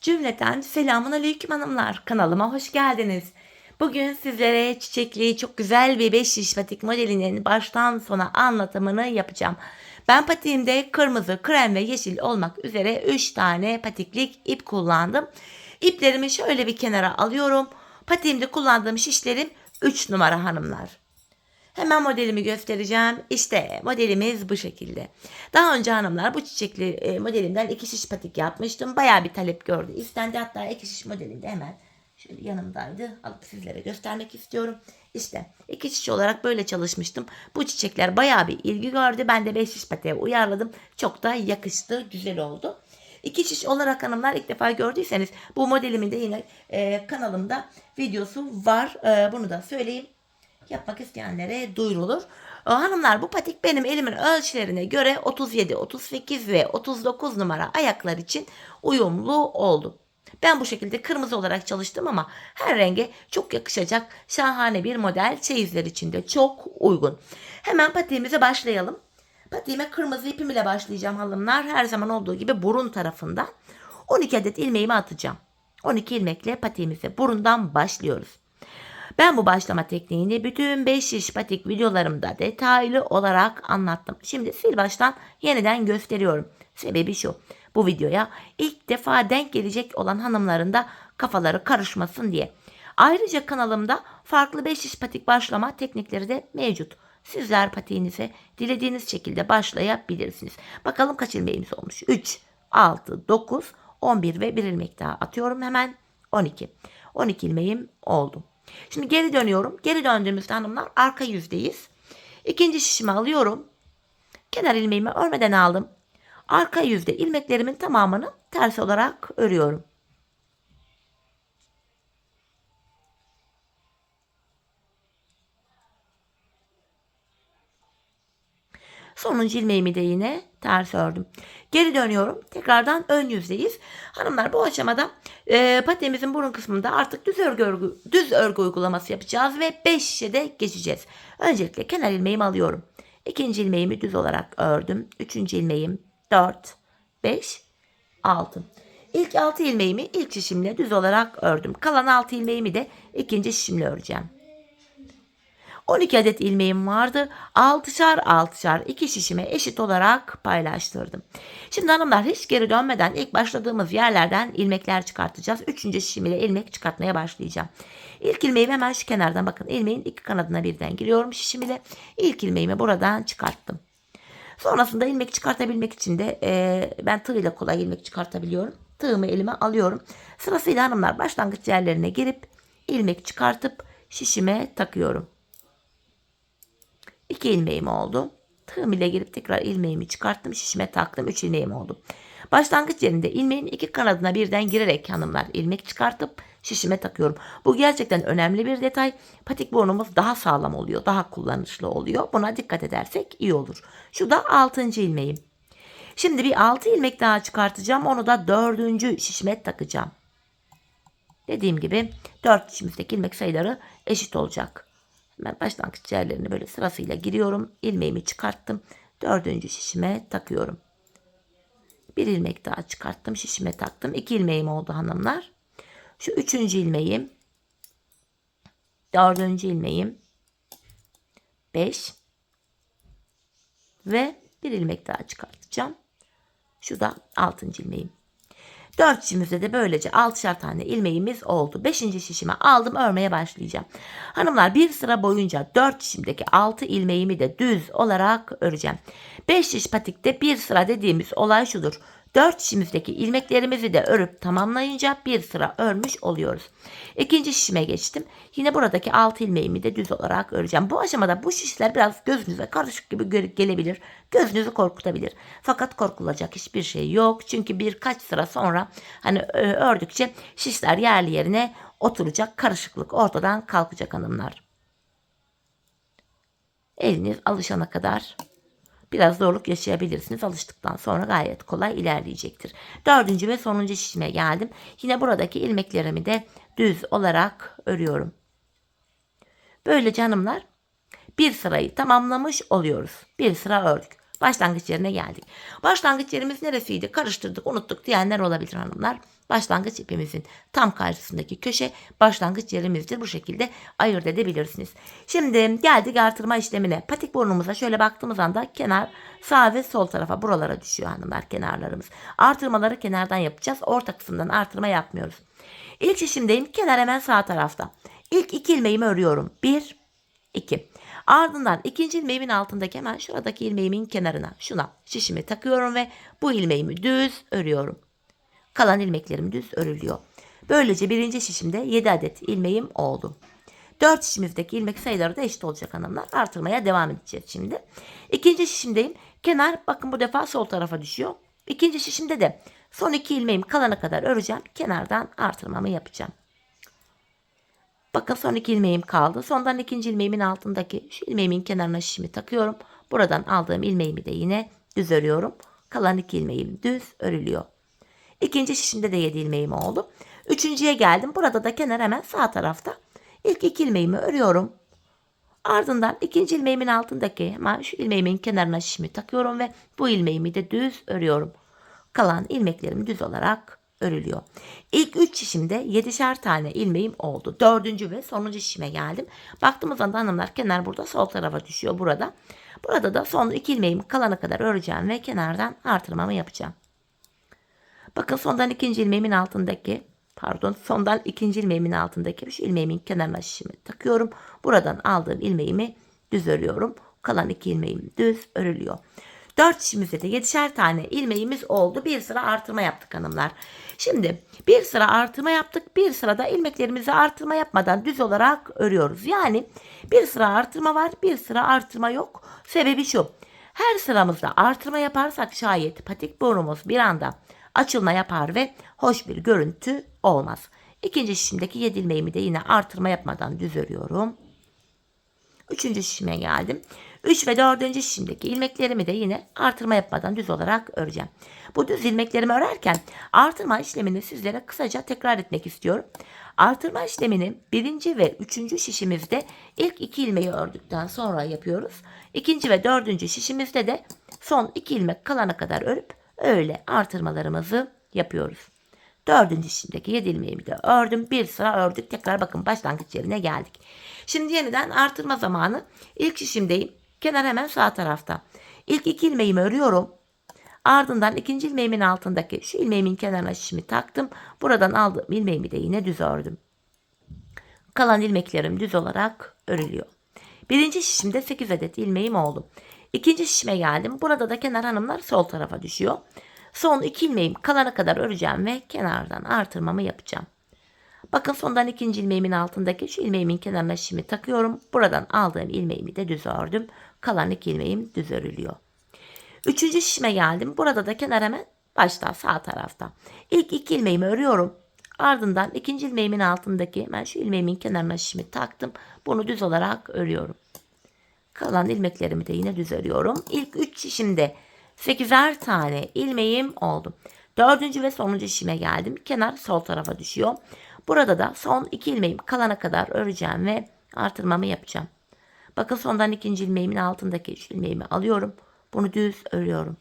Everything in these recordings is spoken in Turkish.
Cümleten selamun aleyküm hanımlar. Kanalıma hoş geldiniz. Bugün sizlere çiçekli çok güzel bir 5 şiş patik modelinin baştan sona anlatımını yapacağım. Ben patiğimde kırmızı, krem ve yeşil olmak üzere 3 tane patiklik ip kullandım. İplerimi şöyle bir kenara alıyorum. Patiğimde kullandığım şişlerim 3 numara hanımlar. Hemen modelimi göstereceğim. İşte modelimiz bu şekilde. Daha önce hanımlar bu çiçekli modelimden 2 şiş patik yapmıştım. Bayağı bir talep gördü. İstendi, hatta 2 şiş modelinde hemen şöyle yanımdaydı. Alıp sizlere göstermek istiyorum. İşte 2 şiş olarak böyle çalışmıştım. Bu çiçekler bayağı bir ilgi gördü. Ben de 5 şiş patiğe uyarladım. Çok da yakıştı. Güzel oldu. 2 şiş olarak hanımlar, ilk defa gördüyseniz bu modelimin de yine kanalımda videosu var. Bunu da söyleyeyim. Yapmak isteyenlere duyurulur. Hanımlar, bu patik benim elimin ölçülerine göre 37, 38 ve 39 numara ayaklar için uyumlu oldu. Ben bu şekilde kırmızı olarak çalıştım ama her renge çok yakışacak şahane bir model, çeyizler için de çok uygun. Hemen patiğimize başlayalım. Patiğime kırmızı ipim ile başlayacağım hanımlar. Her zaman olduğu gibi burun tarafından 12 adet ilmeğimi atacağım. 12 ilmekle patiğimize burundan başlıyoruz. Ben bu başlama tekniğini bütün 5 şiş patik videolarımda detaylı olarak anlattım. Şimdi sil baştan yeniden gösteriyorum. Sebebi şu: bu videoya ilk defa denk gelecek olan hanımların da kafaları karışmasın diye. Ayrıca kanalımda farklı 5 şiş patik başlama teknikleri de mevcut. Sizler patiğinize dilediğiniz şekilde başlayabilirsiniz. Bakalım kaç ilmeğimiz olmuş? 3, 6, 9, 11 ve 1 ilmek daha atıyorum hemen. 12. 12 ilmeğim oldu. Şimdi geri dönüyorum. Geri döndüğümüzde hanımlar arka yüzdeyiz. İkinci şişimi alıyorum. Kenar ilmeğimi örmeden aldım. Arka yüzde ilmeklerimin tamamını ters olarak örüyorum. Sonuncu ilmeğimi de yine ters ördüm. Geri dönüyorum. Tekrardan ön yüzdeyiz. Hanımlar, bu aşamada patiğimizin burun kısmında artık düz örgü uygulaması yapacağız ve 5 şişede geçeceğiz. Öncelikle kenar ilmeğimi alıyorum. İkinci ilmeğimi düz olarak ördüm. Üçüncü ilmeğim 4, 5, 6. İlk 6 ilmeğimi ilk şişimle düz olarak ördüm. Kalan 6 ilmeğimi de ikinci şişimle öreceğim. 12 adet ilmeğim vardı. 6'şar 6'şar 2 şişime eşit olarak paylaştırdım. Şimdi hanımlar, hiç geri dönmeden ilk başladığımız yerlerden ilmekler çıkartacağız. 3. şişim ile ilmek çıkartmaya başlayacağım. İlk ilmeğimi hemen şu kenardan, bakın, ilmeğin iki kanadına birden giriyorum şişim ile. İlk ilmeğimi buradan çıkarttım. Sonrasında ilmek çıkartabilmek için de ben tığ ile kolay ilmek çıkartabiliyorum. Tığımı elime alıyorum. Sırasıyla hanımlar, başlangıç yerlerine girip ilmek çıkartıp şişime takıyorum. 2 ilmeğim oldu. Tığım ile girip tekrar ilmeğimi çıkarttım. Şişime taktım. 3 ilmeğim oldu. Başlangıç yerinde ilmeğin iki kanadına birden girerek hanımlar ilmek çıkartıp şişime takıyorum. Bu gerçekten önemli bir detay. Patik burnumuz daha sağlam oluyor. Daha kullanışlı oluyor. Buna dikkat edersek iyi olur. Şu da 6. ilmeğim. Şimdi bir 6 ilmek daha çıkartacağım. Onu da 4. şişime takacağım. Dediğim gibi 4 şişimizdeki ilmek sayıları eşit olacak. Ben başlangıç yerlerine böyle sırasıyla giriyorum. İlmeğimi çıkarttım. 4. şişime takıyorum. Bir ilmek daha çıkarttım. Şişime taktım. 2 ilmeğim oldu hanımlar. Şu 3. ilmeğim. 4. ilmeğim. 5. Ve bir ilmek daha çıkartacağım. Şu da 6. ilmeğim. 4 şişimizde de böylece 6'şar tane ilmeğimiz oldu. 5. şişime aldım, örmeye başlayacağım. Hanımlar, bir sıra boyunca 4 şişimdeki 6 ilmeğimi de düz olarak öreceğim. 5 şiş patikte bir sıra dediğimiz olay şudur: 4 şişimizdeki ilmeklerimizi de örüp tamamlayınca bir sıra örmüş oluyoruz. İkinci şişime geçtim. Yine buradaki 6 ilmeğimi de düz olarak öreceğim. Bu aşamada bu şişler biraz gözünüze karışık gibi gelebilir. Gözünüzü korkutabilir. Fakat korkulacak hiçbir şey yok. Çünkü birkaç sıra sonra hani ördükçe şişler yerli yerine oturacak. Karışıklık ortadan kalkacak hanımlar. Eliniz alışana kadar biraz zorluk yaşayabilirsiniz. Alıştıktan sonra gayet kolay ilerleyecektir. 4. ve sonuncu şişime geldim. Yine buradaki ilmeklerimi de düz olarak örüyorum. Böylece hanımlar bir sırayı tamamlamış oluyoruz. Bir sıra ördük. Başlangıç yerine geldik. Başlangıç yerimiz neresiydi? Karıştırdık, unuttuk diyenler olabilir hanımlar. Başlangıç ipimizin tam karşısındaki köşe başlangıç yerimizdir. Bu şekilde ayırt edebilirsiniz. Şimdi geldik artırma işlemine. Patik burnumuza şöyle baktığımız anda kenar sağ ve sol tarafa buralara düşüyor hanımlar, kenarlarımız. Artırmaları kenardan yapacağız. Orta kısımdan artırma yapmıyoruz. İlk şişimdeyim. Kenar hemen sağ tarafta. İlk 2 ilmeğimi örüyorum. 1, 2. Ardından ikinci ilmeğimin altındaki hemen şuradaki ilmeğimin kenarına şuna şişimi takıyorum ve bu ilmeğimi düz örüyorum. Kalan ilmeklerim düz örülüyor. Böylece birinci şişimde 7 adet ilmeğim oldu. 4 şişimizdeki ilmek sayıları da eşit olacak hanımlar. Artırmaya devam edeceğiz şimdi. İkinci şişimdeyim. Kenar bakın bu defa sol tarafa düşüyor. İkinci şişimde de son 2 ilmeğim kalana kadar öreceğim. Kenardan artırmamı yapacağım. Bakın son 2 ilmeğim kaldı. Sondan ikinci ilmeğimin altındaki şu ilmeğimin kenarına şişimi takıyorum. Buradan aldığım ilmeğimi de yine düz örüyorum. Kalan 2 ilmeğim düz örülüyor. İkinci şişimde de 7 ilmeğim oldu. Üçüncüye geldim. Burada da kenar hemen sağ tarafta. İlk 2 ilmeğimi örüyorum. Ardından ikinci ilmeğimin altındaki hemen şu ilmeğimin kenarına şişimi takıyorum ve bu ilmeğimi de düz örüyorum. Kalan ilmeklerim düz olarak örülüyor. İlk 3 şişimde 7'şer tane ilmeğim oldu. Dördüncü ve sonuncu şişime geldim. Baktığımız anda hanımlar kenar burada sol tarafa düşüyor burada. Burada da son 2 ilmeğim kalana kadar öreceğim ve kenardan artırmamı yapacağım. Bakın sondan ikinci ilmeğimin altındaki şu ilmeğimin kenarına şişimi takıyorum. Buradan aldığım ilmeğimi düz örüyorum. Kalan 2 ilmeğim düz örülüyor. 4 şişimizde de 7'şer tane ilmeğimiz oldu. Bir sıra artırma yaptık hanımlar. Şimdi bir sıra artırma yaptık. Bir sırada ilmeklerimizi artırma yapmadan düz olarak örüyoruz. Yani bir sıra artırma var, bir sıra artırma yok. Sebebi şu. Her sıramızda artırma yaparsak şayet patik borumuz bir anda açılma yapar ve hoş bir görüntü olmaz. İkinci şişimdeki 7 ilmeğimi de yine artırma yapmadan düz örüyorum. Üçüncü şişime geldim. 3 ve 4. şişimdeki ilmeklerimi de yine artırma yapmadan düz olarak öreceğim. Bu düz ilmeklerimi örerken artırma işlemini sizlere kısaca tekrar etmek istiyorum. Artırma işlemini 1. ve 3. şişimizde ilk 2 ilmeği ördükten sonra yapıyoruz. 2. ve 4. şişimizde de son 2 ilmek kalana kadar örüp öyle artırmalarımızı yapıyoruz. 4. şişimdeki 7 ilmeğimi de ördüm. Bir sıra ördük. Tekrar bakın başlangıç yerine geldik. Şimdi yeniden artırma zamanı. İlk şişimdeyim. Kenar hemen sağ tarafta. İlk 2 ilmeğimi örüyorum. Ardından ikinci ilmeğimin altındaki şu ilmeğimin kenarına şişimi taktım. Buradan aldığım ilmeğimi de yine düz ördüm. Kalan ilmeklerim düz olarak örülüyor. Birinci şişimde 8 adet ilmeğim oldu. İkinci şişime geldim. Burada da kenar hanımlar sol tarafa düşüyor. Son 2 ilmeğim kalana kadar öreceğim ve kenardan artırmamı yapacağım. Bakın sondan ikinci ilmeğimin altındaki şu ilmeğimin kenarına şişimi takıyorum. Buradan aldığım ilmeğimi de düz ördüm. Kalan 2 ilmeğim düz örülüyor. Üçüncü şişime geldim. Burada da kenar hemen başta sağ tarafta. İlk 2 ilmeğimi örüyorum. Ardından ikinci ilmeğimin altındaki hemen şu ilmeğimin kenarına şişimi taktım. Bunu düz olarak örüyorum. Kalan ilmeklerimi de yine düz örüyorum. İlk 3 şişimde 8'er tane ilmeğim oldu. 4. ve sonuncu şişime geldim. Kenar sol tarafa düşüyor. Burada da son 2 ilmeğim kalana kadar öreceğim ve artırmamı yapacağım. Bakın sondan ikinci ilmeğimin altındaki şu ilmeğimi alıyorum. Bunu düz örüyorum.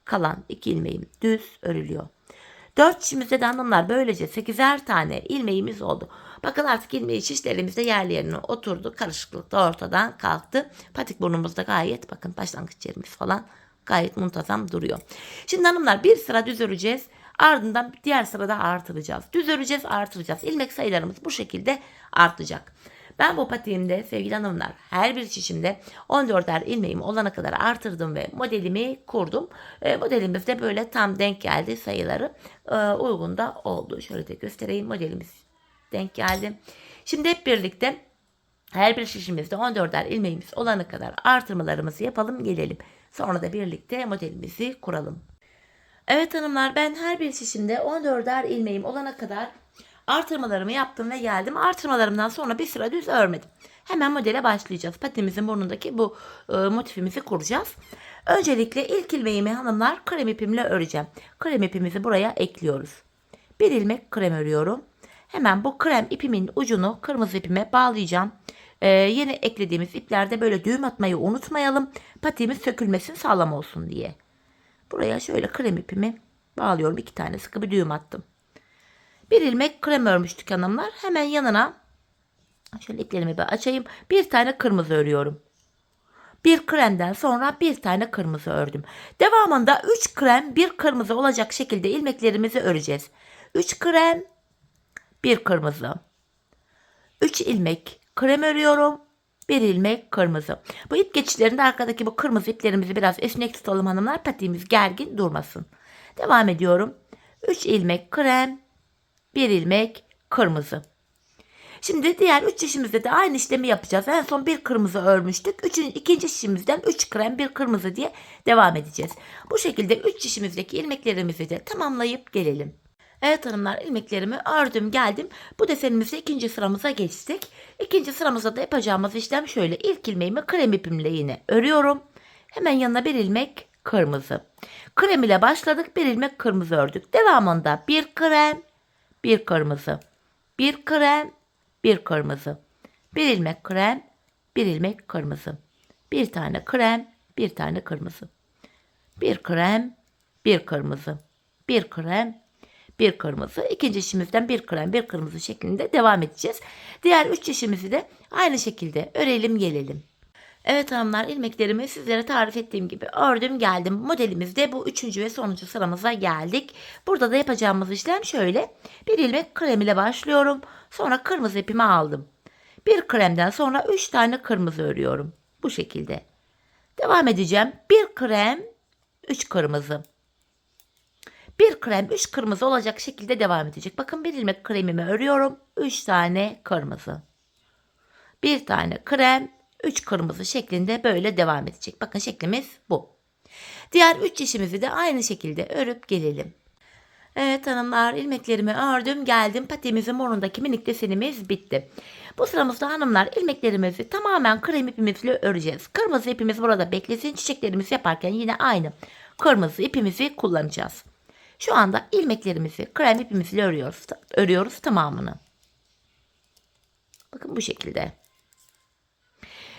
Kalan 2 ilmeğim düz örülüyor. 4 şişimizde de hanımlar böylece 8'er tane ilmeğimiz oldu. Bakın artık ilmeği şişlerimiz de yerli yerine oturdu. Karışıklık da ortadan kalktı. Patik burnumuzda gayet bakın başlangıç yerimiz falan gayet muntazam duruyor. Şimdi hanımlar bir sıra düz öreceğiz. Ardından diğer sırada artıracağız. Düz öreceğiz, artıracağız. İlmek sayılarımız bu şekilde artacak. Ben bu patiğimde sevgili hanımlar her bir şişimde 14'er ilmeğim olana kadar artırdım ve modelimi kurdum. Modelimiz de böyle tam denk geldi, sayıları uygun da oldu. Şöyle de göstereyim, modelimiz denk geldi. Şimdi hep birlikte her bir şişimizde 14'er ilmeğimiz olana kadar artırmalarımızı yapalım gelelim. Sonra da birlikte modelimizi kuralım. Evet hanımlar, ben her bir şişimde 14'er ilmeğim olana kadar artırmalarımı yaptım ve geldim. Artırmalarımdan sonra bir sıra düz örmedim. Hemen modele başlayacağız. Patimizin burnundaki bu motifimizi kuracağız. Öncelikle ilk ilmeğimi hanımlar krem ipimle öreceğim. Krem ipimizi buraya ekliyoruz. Bir ilmek krem örüyorum. Hemen bu krem ipimin ucunu kırmızı ipime bağlayacağım. Yeni eklediğimiz iplerde böyle düğüm atmayı unutmayalım. Patiğimiz sökülmesin, sağlam olsun diye. Buraya şöyle krem ipimi bağlıyorum. 2 tane sıkı bir düğüm attım. Bir ilmek krem örmüştük hanımlar. Hemen yanına şöyle iplerimi bir açayım. Bir tane kırmızı örüyorum. Bir kremden sonra bir tane kırmızı ördüm. Devamında 3 krem 1 kırmızı olacak şekilde ilmeklerimizi öreceğiz. 3 krem 1 kırmızı. 3 ilmek krem örüyorum. 1 ilmek kırmızı. Bu ip geçişlerinde arkadaki bu kırmızı iplerimizi biraz esnek tutalım hanımlar. Patiğimiz gergin durmasın. Devam ediyorum. 3 ilmek krem, 1 ilmek kırmızı. Şimdi diğer 3 şişimizde de aynı işlemi yapacağız. En son bir kırmızı örmüştük. İkinci şişimizden 3 krem 1 kırmızı diye devam edeceğiz. Bu şekilde 3 şişimizdeki ilmeklerimizi de tamamlayıp gelelim. Evet hanımlar, ilmeklerimi ördüm geldim. Bu desenimizde ikinci sıramıza geçtik. İkinci sıramızda da yapacağımız işlem şöyle. İlk ilmeğimi krem ipimle yine örüyorum. Hemen yanına bir ilmek kırmızı. Krem ile başladık, bir ilmek kırmızı ördük. Devamında bir krem, bir kırmızı. Bir krem, bir kırmızı. Bir ilmek krem, bir ilmek kırmızı. Bir tane krem, bir tane kırmızı. Bir krem, bir kırmızı. Bir krem, bir kırmızı. İkinci işimizden bir krem, bir kırmızı şeklinde devam edeceğiz. Diğer 3 işimizi de aynı şekilde örelim gelelim. Evet hanımlar, ilmeklerimi sizlere tarif ettiğim gibi ördüm geldim. Modelimizde bu 3. ve sonuncu sıramıza geldik. Burada da yapacağımız işlem şöyle. Bir ilmek krem ile başlıyorum. Sonra kırmızı ipimi aldım. Bir kremden sonra 3 tane kırmızı örüyorum. Bu şekilde. Devam edeceğim. Bir krem, 3 kırmızı. Bir krem 3 kırmızı olacak şekilde devam edecek. Bakın bir ilmek kremimi örüyorum. 3 tane kırmızı. Bir tane krem, 3 kırmızı şeklinde böyle devam edecek. Bakın şeklimiz bu. Diğer 3 işimizi de aynı şekilde örüp gelelim. Evet hanımlar, ilmeklerimi ördüm geldim. Patiğimizin morundaki minik desenimiz bitti. Bu sıramızda hanımlar ilmeklerimizi tamamen krem ipimizle öreceğiz. Kırmızı ipimiz burada beklesin. Çiçeklerimizi yaparken yine aynı kırmızı ipimizi kullanacağız. Şu anda ilmeklerimizi krem ipimizle örüyoruz tamamını. Bakın bu şekilde.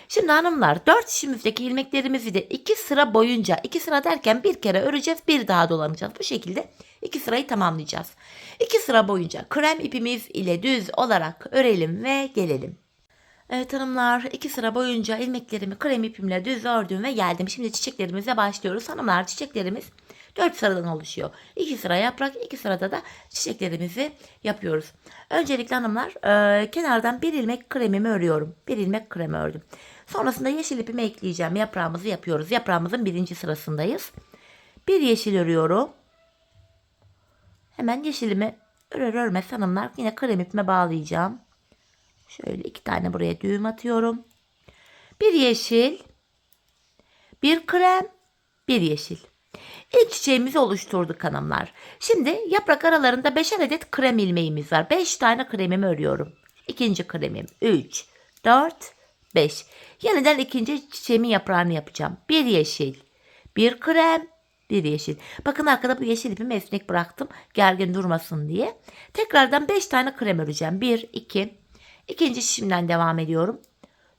Şimdi hanımlar 4 şişimizdeki ilmeklerimizi de 2 sıra boyunca, 2 sıra derken bir kere öreceğiz, bir daha dolanacağız. Bu şekilde 2 sırayı tamamlayacağız. 2 sıra boyunca krem ipimiz ile düz olarak örelim ve gelelim. Evet hanımlar, 2 sıra boyunca ilmeklerimi krem ipimle düz ördüm ve geldim. Şimdi çiçeklerimize başlıyoruz. Hanımlar, çiçeklerimiz 4 sıradan oluşuyor. 2 sıra yaprak, 2 sırada da çiçeklerimizi yapıyoruz. Öncelikle hanımlar kenardan bir ilmek kremimi örüyorum. Bir ilmek krem ördüm. Sonrasında yeşil ipimi ekleyeceğim. Yaprağımızı yapıyoruz. Yaprağımızın 1. sırasındayız. Bir yeşil örüyorum. Hemen yeşilimi örer örmez hanımlar yine krem ipime bağlayacağım. Şöyle 2 tane buraya düğüm atıyorum. Bir yeşil, bir krem, bir yeşil. İlk çiçeğimizi oluşturduk hanımlar. Şimdi yaprak aralarında 5'er adet krem ilmeğimiz var. 5 tane kremimi örüyorum. İkinci kremim 3, 4, 5. Yeniden ikinci çiçeğimin yaprağını yapacağım. Bir yeşil, bir krem, bir yeşil. Bakın arkada bu yeşil ipimi esnek bıraktım. Gergin durmasın diye. Tekrardan 5 tane krem öreceğim. 1, 2. İkinci şişimden devam ediyorum.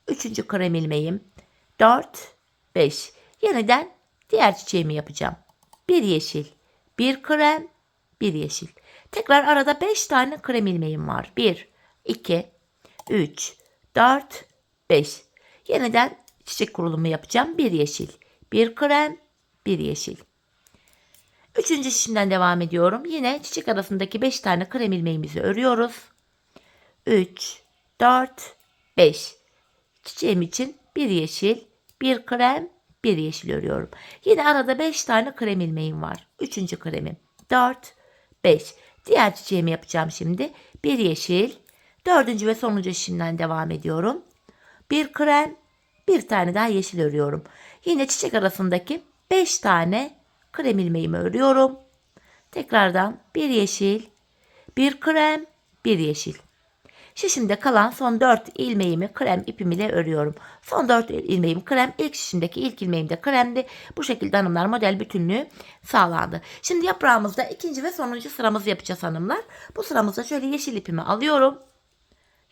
Üçüncü krem ilmeğim. 4, 5. Yeniden diğer çiçeğimi yapacağım. Bir yeşil, bir krem, bir yeşil. Tekrar arada 5 tane krem ilmeğim var. 1, 2, 3, 4, 5. Yeniden çiçek kurulumu yapacağım. Bir yeşil, bir krem, bir yeşil. Üçüncü şişimden devam ediyorum. Yine çiçek arasındaki 5 tane krem ilmeğimizi örüyoruz. 3, 4, 5. Çiçeğim için bir yeşil, bir krem, bir yeşil örüyorum. Yine arada 5 tane krem ilmeğim var. Üçüncü kremim. 4, 5. Diğer çiçeğimi yapacağım şimdi. Bir yeşil. Dördüncü ve sonuncu şişimden devam ediyorum. Bir krem, bir tane daha yeşil örüyorum. Yine çiçek arasındaki 5 tane krem ilmeğimi örüyorum. Tekrardan bir yeşil, bir krem, bir yeşil. Şişimde kalan son 4 ilmeğimi krem ipim ile örüyorum. Son 4 ilmeğim krem, ilk şişimdeki ilk ilmeğim de kremdi. Bu şekilde hanımlar model bütünlüğü sağlandı. Şimdi yaprağımızda ikinci ve sonuncu sıramızı yapacağız hanımlar. Bu sıramızda şöyle yeşil ipimi alıyorum.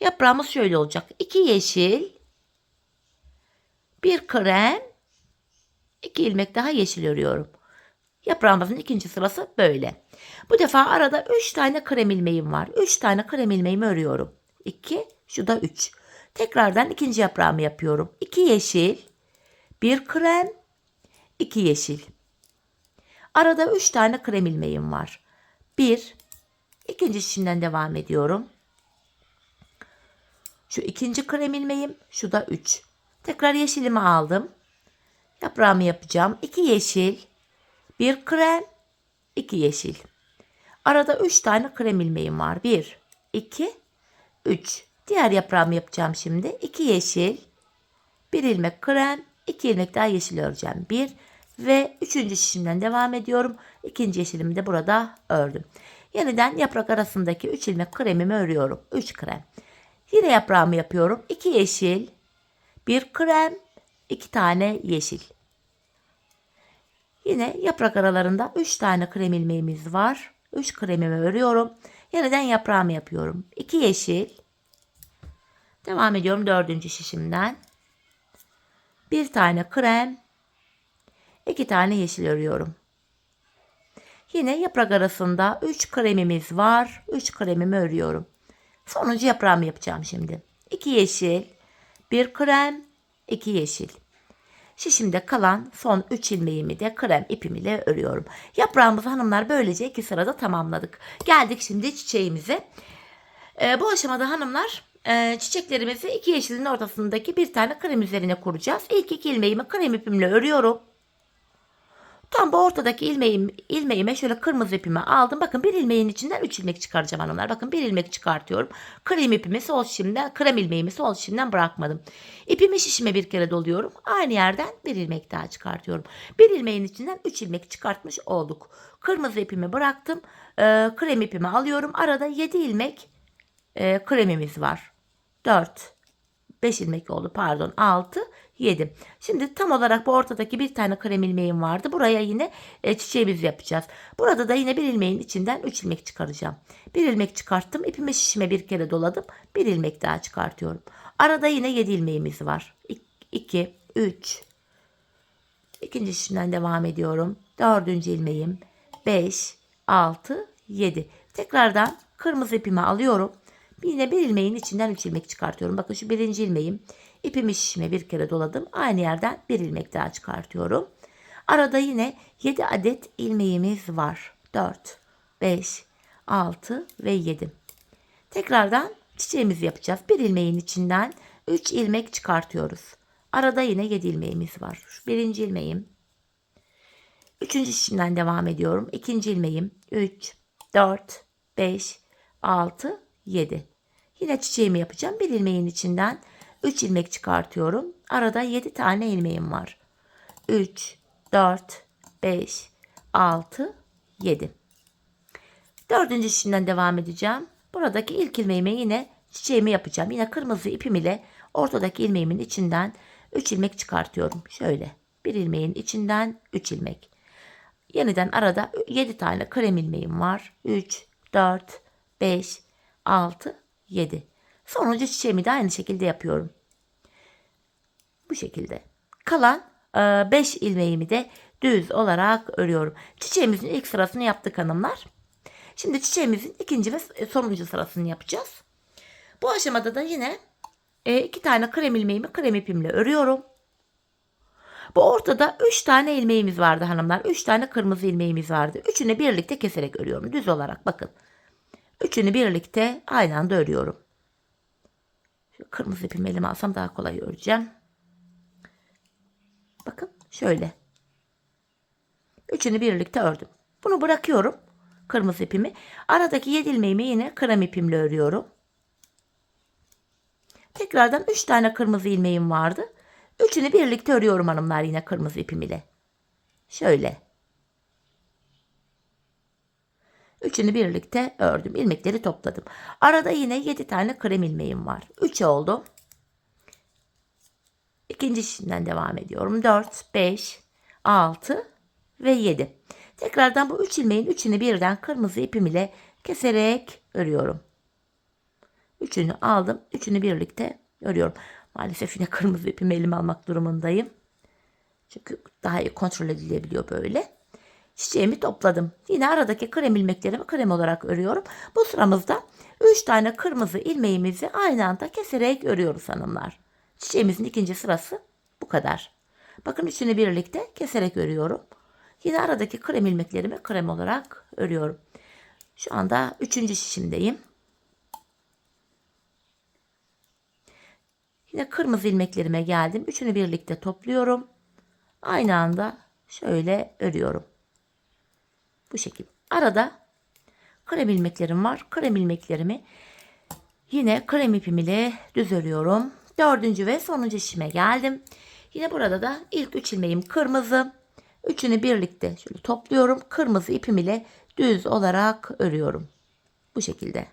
Yaprağımız şöyle olacak. 2 yeşil, 1 krem, 2 ilmek daha yeşil örüyorum. Yaprağımızın ikinci sırası böyle. Bu defa arada 3 tane krem ilmeğim var. 3 tane krem ilmeğimi örüyorum. 2, şu da 3. Tekrardan ikinci yaprağımı yapıyorum. 2 yeşil, 1 krem, 2 yeşil. Arada 3 tane krem ilmeğim var. 1, ikinci şişimden devam ediyorum. Şu ikinci krem ilmeğim, şu da 3. Tekrar yeşilimi aldım. Yaprağımı yapacağım. 2 yeşil, 1 krem, 2 yeşil. Arada 3 tane krem ilmeğim var. 1, 2, 3. Diğer yaprağımı yapacağım şimdi. 2 yeşil, 1 ilmek krem, 2 ilmek daha yeşil öreceğim. 1 ve 3. şişimden devam ediyorum. İkinci yeşilimi de burada ördüm. Yeniden yaprak arasındaki 3 ilmek kremimi örüyorum. 3 krem. Yine yaprağımı yapıyorum. 2 yeşil, 1 krem, 2 tane yeşil. Yine yaprak aralarında 3 tane krem ilmeğimiz var. 3 kremimi örüyorum. Yeniden yaprağımı yapıyorum. 2 yeşil. Devam ediyorum 4. şişimden. 1 tane krem. 2 tane yeşil örüyorum. Yine yaprak arasında 3 kremimiz var. 3 kremimi örüyorum. Sonuncu yaprağımı yapacağım şimdi. 2 yeşil, 1 krem, 2 yeşil. Şişimde kalan son 3 ilmeğimi de krem ipim ile örüyorum. Yaprağımızı hanımlar böylece 2 sırada tamamladık. Geldik şimdi çiçeğimize. Bu aşamada hanımlar çiçeklerimizi 2 yeşilin ortasındaki bir tane krem üzerine kuracağız. İlk 2 ilmeğimi krem ipimle örüyorum. Tam bu ortadaki ilmeğime şöyle kırmızı ipimi aldım. Bakın bir ilmeğin içinden 3 ilmek çıkaracağım hanımlar. Bakın bir ilmek çıkartıyorum. Krem ipimi sol şişimden, krem ilmeğimi sol şişimden bırakmadım. İpimi şişime bir kere doluyorum. Aynı yerden bir ilmek daha çıkartıyorum. Bir ilmeğin içinden 3 ilmek çıkartmış olduk. Kırmızı ipimi bıraktım. Krem ipimi alıyorum. Arada 7 ilmek kremimiz var. 4, 5 ilmek oldu pardon 6, 7. Şimdi tam olarak bu ortadaki bir tane krem ilmeğim vardı. Buraya yine çiçeğimizi yapacağız. Burada da yine bir ilmeğin içinden 3 ilmek çıkaracağım. Bir ilmek çıkarttım. İpimi şişime bir kere doladım. Bir ilmek daha çıkartıyorum. Arada yine 7 ilmeğimiz var. 2, 3. İkinci şişimden devam ediyorum. 4. ilmeğim. 5, 6, 7. Tekrardan kırmızı ipimi alıyorum. Yine bir ilmeğin içinden 3 ilmek çıkartıyorum. Bakın şu birinci ilmeğim. İpimi şişime bir kere doladım. Aynı yerden bir ilmek daha çıkartıyorum. Arada yine 7 adet ilmeğimiz var. 4, 5, 6 ve 7. Tekrardan çiçeğimizi yapacağız. Bir ilmeğin içinden 3 ilmek çıkartıyoruz. Arada yine 7 ilmeğimiz var. Şu birinci ilmeğim. Üçüncü şişimden devam ediyorum. İkinci ilmeğim. 3, 4, 5, 6, 7. Yine çiçeğimi yapacağım. Bir ilmeğin içinden 3 ilmek çıkartıyorum. Arada 7 tane ilmeğim var. 3, 4, 5, 6, 7. Dördüncü şişimden devam edeceğim. Buradaki ilk ilmeğime yine çiçeğimi yapacağım. Yine kırmızı ipim ile ortadaki ilmeğimin içinden 3 ilmek çıkartıyorum. Şöyle bir ilmeğin içinden 3 ilmek. Yeniden arada 7 tane krem ilmeğim var. 3, 4, 5, 6, 7. Sonuncu çiçeğimi de aynı şekilde yapıyorum. Bu şekilde. Kalan 5 ilmeğimi de düz olarak örüyorum. Çiçeğimizin ilk sırasını yaptık hanımlar. Şimdi çiçeğimizin ikinci ve sonuncu sırasını yapacağız. Bu aşamada da yine 2 tane krem ilmeğimi krem ipimle örüyorum. Bu ortada 3 tane ilmeğimiz vardı hanımlar. 3 tane kırmızı ilmeğimiz vardı. Üçünü birlikte keserek örüyorum. Düz olarak bakın. Üçünü birlikte aynı anda örüyorum. Şu kırmızı ipimi elime alsam daha kolay öreceğim. Bakın şöyle. Üçünü birlikte ördüm. Bunu bırakıyorum. Kırmızı ipimi. Aradaki 7 ilmeğimi yine krem ipimle örüyorum. Tekrardan 3 tane kırmızı ilmeğim vardı. Üçünü birlikte örüyorum hanımlar yine kırmızı ipim ile. Şöyle. Üçünü birlikte ördüm. İlmekleri topladım. Arada yine 7 tane krem ilmeğim var. 3 oldu. İkinci şişimden devam ediyorum. 4, 5, 6 ve 7. Tekrardan bu 3 ilmeğin üçünü birden kırmızı ipim ile keserek örüyorum. Üçünü aldım. Üçünü birlikte örüyorum. Maalesef yine kırmızı ipimi elime almak durumundayım. Çünkü daha iyi kontrol edilebiliyor böyle. Çiçeğimi topladım. Yine aradaki krem ilmeklerimi krem olarak örüyorum. Bu sıramızda 3 tane kırmızı ilmeğimizi aynı anda keserek örüyoruz hanımlar. Çiçeğimizin ikinci sırası bu kadar. Bakın üçünü birlikte keserek örüyorum. Yine aradaki krem ilmeklerimi krem olarak örüyorum. Şu anda 3. şişimdeyim. Yine kırmızı ilmeklerime geldim. Üçünü birlikte topluyorum. Aynı anda şöyle örüyorum. Bu şekilde. Arada krem ilmeklerim var. Krem ilmeklerimi yine krem ipim ile düz örüyorum. 4. ve sonuncu şişime geldim. Yine burada da ilk 3 ilmeğim kırmızı. Üçünü birlikte şöyle topluyorum. Kırmızı ipim ile düz olarak örüyorum. Bu şekilde.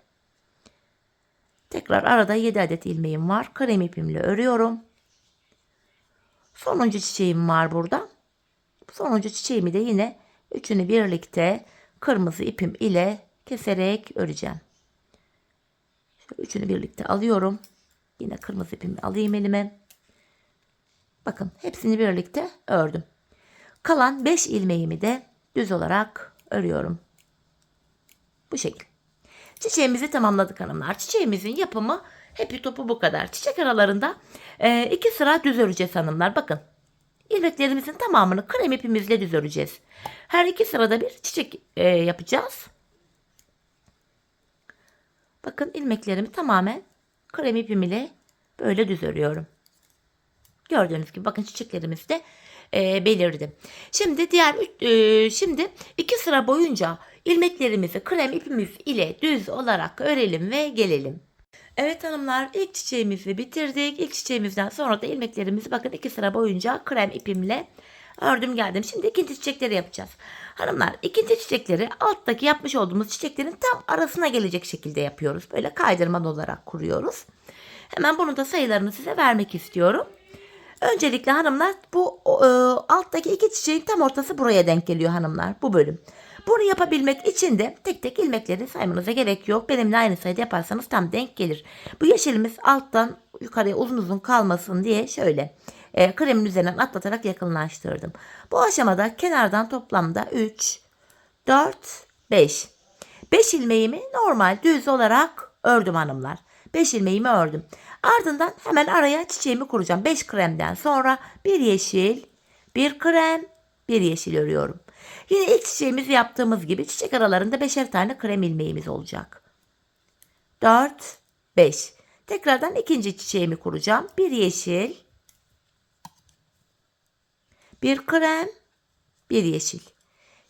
Tekrar arada 7 adet ilmeğim var. Krem ipimle örüyorum. Sonuncu çiçeğim var burada. Sonuncu çiçeğimi de yine üçünü birlikte kırmızı ipim ile keserek öreceğim. Şöyle üçünü birlikte alıyorum. Yine kırmızı ipimi alayım elime. Bakın hepsini birlikte ördüm. Kalan 5 ilmeğimi de düz olarak örüyorum. Bu şekilde. Çiçeğimizi tamamladık hanımlar. Çiçeğimizin yapımı hepi topu bu kadar. Çiçek aralarında 2 sıra düz öreceğiz hanımlar. Bakın. İlmeklerimizin tamamını krem ipimizle düz öreceğiz. Her 2 sırada bir çiçek yapacağız. Bakın ilmeklerimi tamamen krem ipim ile böyle düz örüyorum. Gördüğünüz gibi bakın çiçeklerimiz de belirdi. Şimdi şimdi 2 sıra boyunca ilmeklerimizi krem ipimiz ile düz olarak örelim ve gelelim. Evet hanımlar, ilk çiçeğimizi bitirdik. İlk çiçeğimizden sonra da ilmeklerimizi bakın 2 sıra boyunca krem ipimle ördüm geldim. Şimdi ikinci çiçekleri yapacağız. Hanımlar, ikinci çiçekleri alttaki yapmış olduğumuz çiçeklerin tam arasına gelecek şekilde yapıyoruz. Böyle kaydırmalı olarak kuruyoruz. Hemen bunun da sayılarını size vermek istiyorum. Öncelikle hanımlar bu alttaki 2 çiçeğin tam ortası buraya denk geliyor hanımlar, bu bölüm. Bunu yapabilmek için de tek tek ilmekleri saymanıza gerek yok. Benimle aynı sayıda yaparsanız tam denk gelir. Bu yeşilimiz alttan yukarıya uzun uzun kalmasın diye şöyle kremin üzerinden atlatarak yakınlaştırdım. Bu aşamada kenardan toplamda 3, 4, 5. 5 ilmeğimi normal düz olarak ördüm hanımlar. 5 ilmeğimi ördüm. Ardından hemen araya çiçeğimi kuracağım. 5 kremden sonra bir yeşil, bir krem, bir yeşil örüyorum. Yine ilk çiçeğimizi yaptığımız gibi çiçek aralarında 5'er tane krem ilmeğimiz olacak. 4, 5. Tekrardan ikinci çiçeğimi kuracağım. Bir yeşil, bir krem, bir yeşil.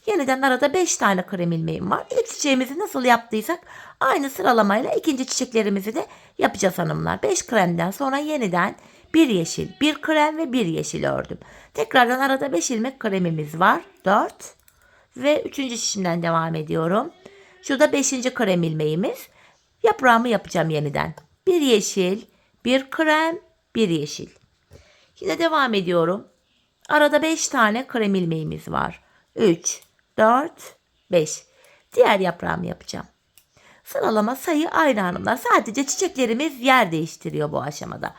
Yeniden arada 5 tane krem ilmeğim var. İlk çiçeğimizi nasıl yaptıysak aynı sıralamayla ikinci çiçeklerimizi de yapacağız hanımlar. 5 kremden sonra yeniden bir yeşil, bir krem ve bir yeşil ördüm. Tekrardan arada 5 ilmek kremimiz var. 4 ve 3. şişimden devam ediyorum. Şurada 5. krem ilmeğimiz. Yaprağımı yapacağım yeniden. Bir yeşil, bir krem, bir yeşil. Yine devam ediyorum. Arada 5 tane krem ilmeğimiz var. 3, 4, 5. Diğer yaprağımı yapacağım. Sıralama sayı aynı hanımlar. Sadece çiçeklerimiz yer değiştiriyor bu aşamada.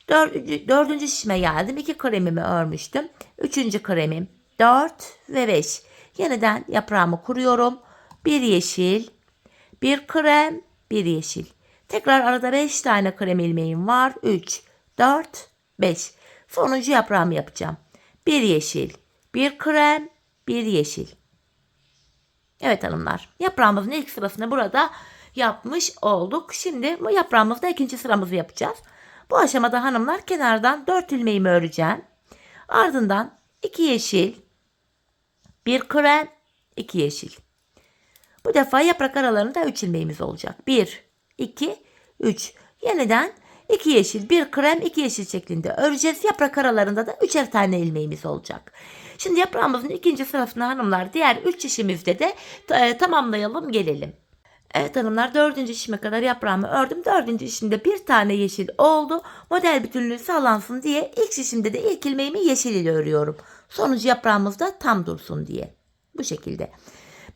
4. şişime geldim. 2 kremimi örmüştüm. 3. kremim 4 ve 5. Yeniden yaprağımı kuruyorum. Bir yeşil, bir krem, bir yeşil. Tekrar arada 5 tane krem ilmeğim var. 3, 4, 5. Sonuncu yaprağımı yapacağım. Bir yeşil, bir krem, bir yeşil. Evet hanımlar, yaprağımızın ilk sırasını burada yapmış olduk. Şimdi bu yaprağımızda ikinci sıramızı yapacağız. Bu aşamada hanımlar kenardan 4 ilmeğimi öreceğim. Ardından 2 yeşil, bir krem, 2 yeşil. Bu defa yaprak aralarında 3 ilmeğimiz olacak. 1, 2, 3. Yeniden 2 yeşil, 1 krem, 2 yeşil şeklinde öreceğiz. Yaprak aralarında da 3'er tane ilmeğimiz olacak. Şimdi yaprağımızın ikinci sırasını hanımlar diğer 3 şişimizde de tamamlayalım gelelim. Evet hanımlar, 4. şişime kadar yaprağımı ördüm. 4. şişimde bir tane yeşil oldu. Model bütünlüğü sağlansın diye ilk şişimde de ilk ilmeğimi yeşil ile örüyorum. Sonuncu yaprağımız da tam dursun diye. Bu şekilde.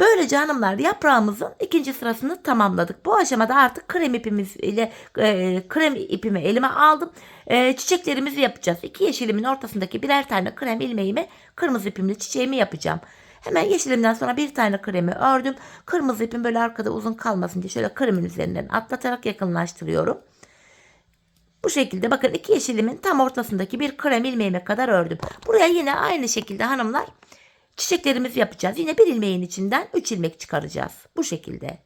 Böylece hanımlar yaprağımızın ikinci sırasını tamamladık. Bu aşamada artık krem ipimiz ile krem ipimi elime aldım. Çiçeklerimizi yapacağız. 2 yeşilimin ortasındaki birer tane krem ilmeğimi kırmızı ipimle çiçeğimi yapacağım. Hemen yeşilimden sonra bir tane kremi ördüm. Kırmızı ipim böyle arkada uzun kalmasın diye şöyle kremin üzerinden atlatarak yakınlaştırıyorum. Bu şekilde bakın 2 yeşilimin tam ortasındaki bir krem ilmeğime kadar ördüm. Buraya yine aynı şekilde hanımlar çiçeklerimizi yapacağız. Yine bir ilmeğin içinden 3 ilmek çıkaracağız. Bu şekilde.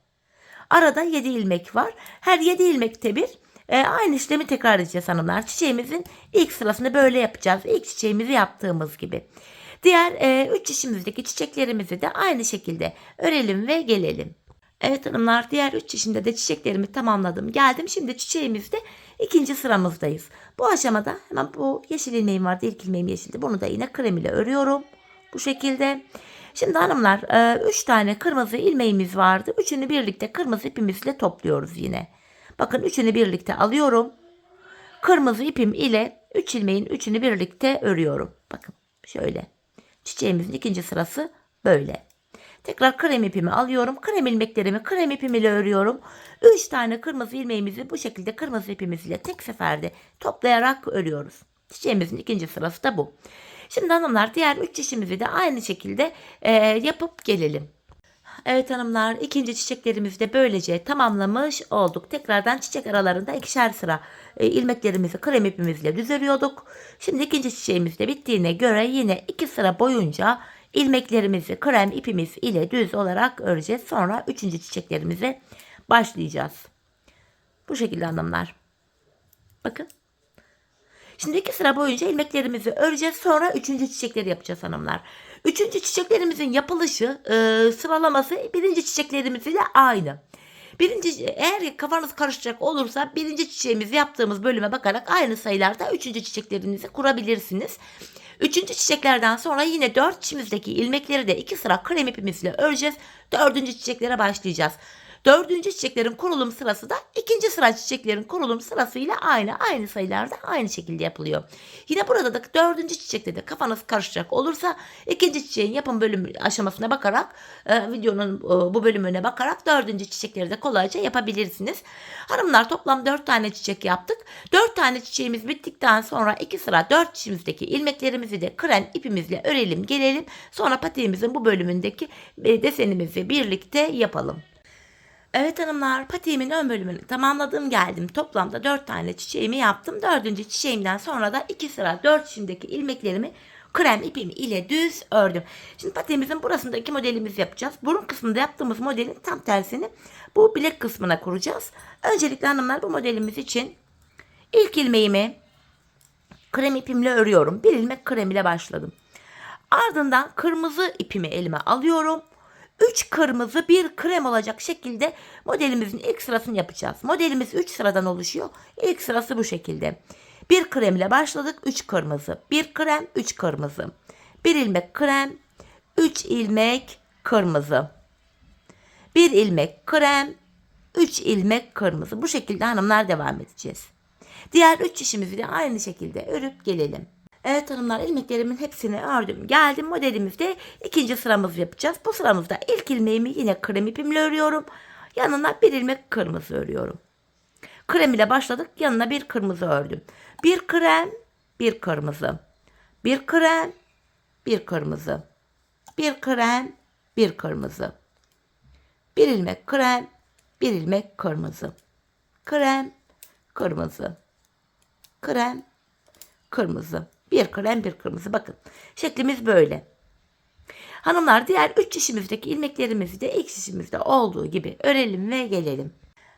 Arada 7 ilmek var. Her 7 ilmekte bir aynı işlemi tekrar edeceğiz hanımlar. Çiçeğimizin ilk sırasını böyle yapacağız. İlk çiçeğimizi yaptığımız gibi. Diğer 3 işimizdeki çiçeklerimizi de aynı şekilde örelim ve gelelim. Evet hanımlar, diğer 3 işimde de çiçeklerimi tamamladım. Geldim, şimdi çiçeğimizde ikinci sıramızdayız. Bu aşamada hemen bu yeşil ilmeğim vardı. İlk ilmeğim yeşildi. Bunu da yine krem ile örüyorum. Bu şekilde. Şimdi hanımlar 3 tane kırmızı ilmeğimiz vardı. Üçünü birlikte kırmızı ipimizle topluyoruz yine. Bakın üçünü birlikte alıyorum. Kırmızı ipim ile 3 ilmeğin üçünü birlikte örüyorum. Bakın şöyle. Çiçeğimizin ikinci sırası böyle. Tekrar krem ipimi alıyorum. Krem ilmeklerimi krem ipim ile örüyorum. 3 tane kırmızı ilmeğimizi bu şekilde kırmızı ipimiz ile tek seferde toplayarak örüyoruz. Çiçeğimizin ikinci sırası da bu. Şimdi hanımlar diğer 3 işimizi de aynı şekilde yapıp gelelim. Evet hanımlar, ikinci çiçeklerimizi de böylece tamamlamış olduk. Tekrardan çiçek aralarında ikişer sıra ilmeklerimizi krem ipimizle düz örüyorduk. Şimdi ikinci çiçeğimiz de bittiğine göre yine 2 sıra boyunca ilmeklerimizi krem ipimiz ile düz olarak öreceğiz. Sonra 3. çiçeklerimize başlayacağız. Bu şekilde hanımlar. Bakın. Şimdi 2 sıra boyunca ilmeklerimizi öreceğiz. Sonra 3. çiçekleri yapacağız hanımlar. 3. çiçeklerimizin yapılışı, sıralaması 1. çiçeklerimizle aynı. Eğer kafanız karışacak olursa 1. çiçeğimizi yaptığımız bölüme bakarak aynı sayılarda 3. çiçeklerinizi kurabilirsiniz. 3. çiçeklerden sonra yine 4 çimizdeki ilmekleri de 2 sıra krem ipimizle öreceğiz. 4. çiçeklere başlayacağız. 4. çiçeklerin kurulum sırası da 2. sıra çiçeklerin kurulum sırasıyla aynı sayılarda aynı şekilde yapılıyor. Yine burada da 4. çiçekte de kafanız karışacak olursa 2. çiçeğin yapım bölümü aşamasına bakarak videonun bu bölümüne bakarak 4. çiçekleri de kolayca yapabilirsiniz. Hanımlar toplam 4 tane çiçek yaptık. 4 tane çiçeğimiz bittikten sonra 2 sıra 4 çimizdeki ilmeklerimizi de krem ipimizle örelim gelelim. Sonra patiğimizin bu bölümündeki desenimizi birlikte yapalım. Evet hanımlar, patiğimin ön bölümünü tamamladım, geldim. Toplamda 4 tane çiçeğimi yaptım. 4. çiçeğimden sonra da 2 sıra 4 çimdeki ilmeklerimi krem ipim ile düz ördüm. Şimdi patiğimizin burasındaki modelimizi yapacağız. Burun kısmında yaptığımız modelin tam tersini bu bilek kısmına kuracağız. Öncelikle hanımlar bu modelimiz için ilk ilmeğimi krem ipimle örüyorum. Bir ilmek krem ile başladım. Ardından kırmızı ipimi elime alıyorum. 3 kırmızı 1 krem olacak şekilde modelimizin ilk sırasını yapacağız. Modelimiz 3 sıradan oluşuyor. İlk sırası bu şekilde. 1 krem ile başladık. 3 kırmızı. 1 krem 3 kırmızı. 1 ilmek krem 3 ilmek kırmızı. 1 ilmek krem 3 ilmek kırmızı. Bu şekilde hanımlar devam edeceğiz. Diğer 3 işimizi de aynı şekilde örüp gelelim. Evet hanımlar, ilmeklerimin hepsini ördüm. Geldim, modelimizde 2. sıramızı yapacağız. Bu sıramızda ilk ilmeğimi yine krem ipimle örüyorum. Yanına 1 ilmek kırmızı örüyorum. Krem ile başladık. Yanına 1 kırmızı ördüm. 1 krem 1 kırmızı. 1 krem 1 kırmızı. 1 krem 1 kırmızı. 1 ilmek krem 1 ilmek kırmızı. Krem kırmızı. Krem kırmızı. 1 krem 1 kırmızı. Bakın şeklimiz böyle. Hanımlar diğer 3 işimizdeki ilmeklerimizi de ilk işimizde olduğu gibi örelim ve gelelim.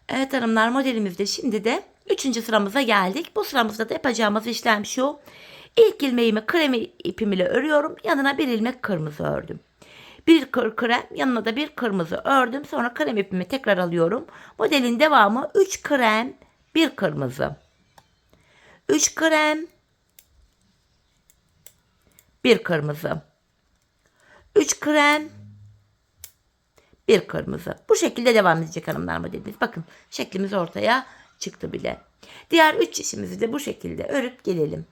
Evet hanımlar, modelimizde şimdi de 3. sıramıza geldik. Bu sıramızda da yapacağımız işlem şu. İlk ilmeğimi krem ipim ile örüyorum. Yanına 1 ilmek kırmızı ördüm. 1 krem yanına da 1 kırmızı ördüm. Sonra krem ipimi tekrar alıyorum. Modelin devamı 3 krem 1 kırmızı. 3 krem 1 kırmızı. 3 krem 1 kırmızı. Bu şekilde devam edecek hanımlar modelimiz. Bakın şeklimiz ortaya çıktı bile. Diğer 3 işimizi de bu şekilde örüp gelelim.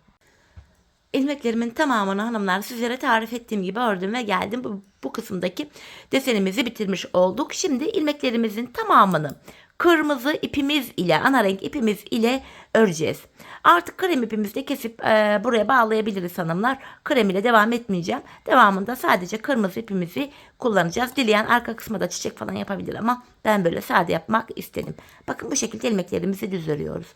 İlmeklerimin tamamını hanımlar sizlere tarif ettiğim gibi ördüm ve geldim. Bu kısımdaki desenimizi bitirmiş olduk. Şimdi ilmeklerimizin tamamını kırmızı ipimiz ile, ana renk ipimiz ile öreceğiz. Artık krem ipimizi de kesip buraya bağlayabiliriz hanımlar. Krem ile devam etmeyeceğim. Devamında sadece kırmızı ipimizi kullanacağız. Dileyen arka kısma da çiçek falan yapabilir ama ben böyle sade yapmak istedim. Bakın bu şekilde ilmeklerimizi düz örüyoruz.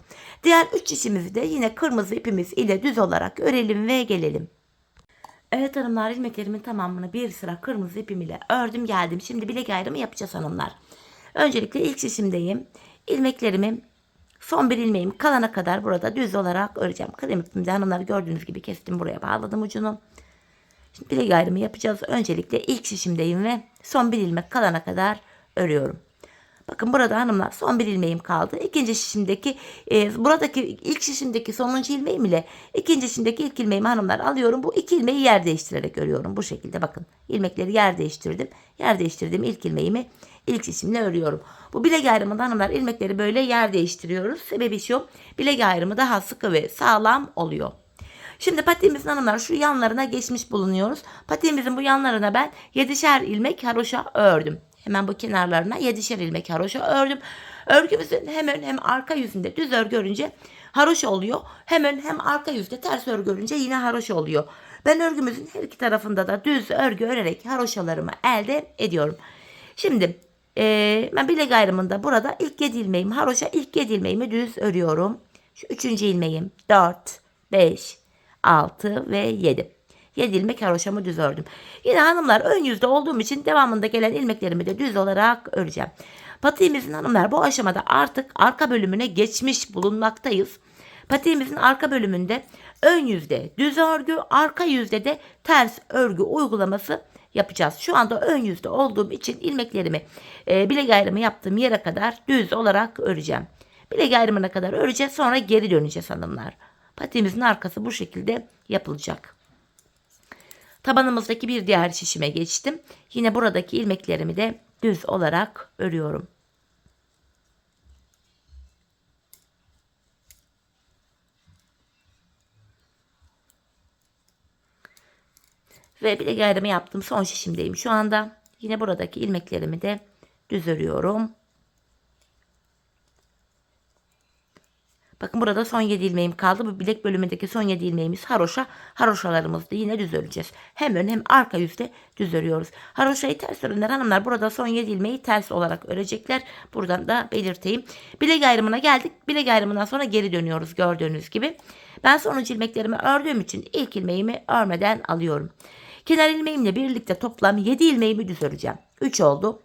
Diğer 3 işimizi de yine kırmızı ipimiz ile düz olarak örelim ve gelelim. Evet hanımlar, ilmeklerimin tamamını bir sıra kırmızı ipim ile ördüm geldim. Şimdi bilek ayrımı yapacağız hanımlar. Öncelikle ilk şişimdeyim. İlmeklerimi son bir ilmeğim kalana kadar burada düz olarak öreceğim. Krem ipimde hanımlar gördüğünüz gibi kestim, buraya bağladım ucunu. Şimdi bilek ayrımı yapacağız. Öncelikle ilk şişimdeyim ve son bir ilmek kalana kadar örüyorum. Bakın burada hanımlar son bir ilmeğim kaldı. İkinci şişimdeki buradaki ilk şişimdeki sonuncu ilmeğim ile ikinci şişimdeki ilk ilmeğimi hanımlar alıyorum. Bu iki ilmeği yer değiştirerek örüyorum. Bu şekilde bakın ilmekleri yer değiştirdim. Yer değiştirdiğim ilk ilmeğimi ilk şişimle örüyorum. Bu bilek ayrımında hanımlar ilmekleri böyle yer değiştiriyoruz. Sebebi şu, bilek ayrımı daha sıkı ve sağlam oluyor. Şimdi patiğimizin hanımlar şu yanlarına geçmiş bulunuyoruz. Patiğimizin bu yanlarına ben 7'şer ilmek haroşa ördüm. Hemen bu kenarlarına 7'şer ilmek haroşa ördüm. Örgümüzün hem ön hem arka yüzünde düz örgü örünce haroşa oluyor. Hem ön hem arka yüzde ters örgü örünce yine haroşa oluyor. Ben örgümüzün her iki tarafında da düz örgü örerek haroşalarımı elde ediyorum. Şimdi ben bilek ayrımında burada ilk 7 ilmeğimi haroşa, ilk 7 ilmeğimi düz örüyorum. Şu 3. ilmeğim 4, 5, 6 ve 7. 7 ilmek haroşamı düz ördüm. Yine hanımlar ön yüzde olduğum için devamında gelen ilmeklerimi de düz olarak öreceğim. Patiğimizin hanımlar bu aşamada artık arka bölümüne geçmiş bulunmaktayız. Patiğimizin arka bölümünde ön yüzde düz örgü, arka yüzde de ters örgü uygulaması yapacağız. Şu anda ön yüzde olduğum için ilmeklerimi bilek ayrımı yaptığım yere kadar düz olarak öreceğim. Bilek ayrımına kadar öreceğiz, sonra geri döneceğiz hanımlar. Patiğimizin arkası bu şekilde yapılacak. Tabanımızdaki bir diğer şişime geçtim. Yine buradaki ilmeklerimi de düz olarak örüyorum. Ve bilek ayrımı yaptım. Son şişimdeyim şu anda. Yine buradaki ilmeklerimi de düz örüyorum. Bakın burada son 7 ilmeğim kaldı. Bu bilek bölümündeki son 7 ilmeğimiz haroşa. Haroşalarımızı da yine düz öreceğiz. Hem ön hem arka yüzde düz örüyoruz. Haroşayı ters örenler hanımlar burada son 7 ilmeği ters olarak örecekler. Buradan da belirteyim. Bilek ayrımına geldik. Bilek ayrımından sonra geri dönüyoruz gördüğünüz gibi. Ben sonuncu ilmeklerimi ördüğüm için ilk ilmeğimi örmeden alıyorum. Kenar ilmeğimle birlikte toplam 7 ilmeğimi düz öreceğim. 3 oldu.